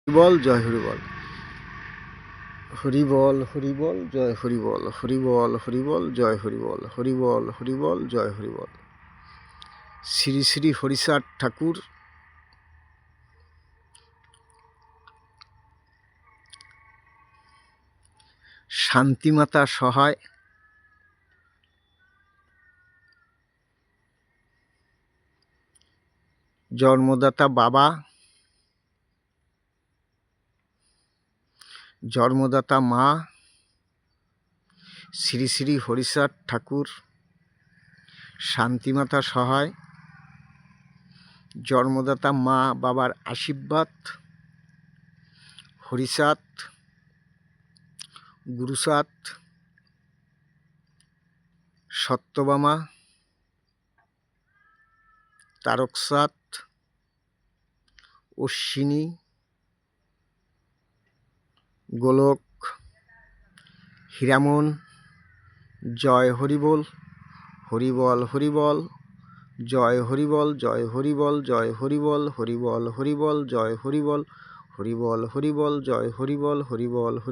বল জয় হরিবল, হরিবল হরিবল জয় হরিবল, হরিবল হরিবল জয় হরিবল, হরিবল হরিবল জয় হরিবল। শ্রী শ্রী হরিচাঁদ ঠাকুর শান্তিমাতা সহায়, জন্মদাতা বাবা, জন্মদাতা মা, শ্রী শ্রী হরিচাঁদ ঠাকুর শান্তিমাতা সহায়, জন্মদাতা মা বাবার আশীর্বাদ, হরিচাঁদ, গুরুচাঁদ, সত্যভামা, তারকচাঁদ, অশ্বিনী, গোলক, হীরামন। জয় হরিবল, হরিবল হরিবল জয় হরিবল, জয় হরিবল, জয় হরিবল, হরিবল হরিবল জয় হরিবল, হরিবল হরিবল জয় হরিবল, হরিবল।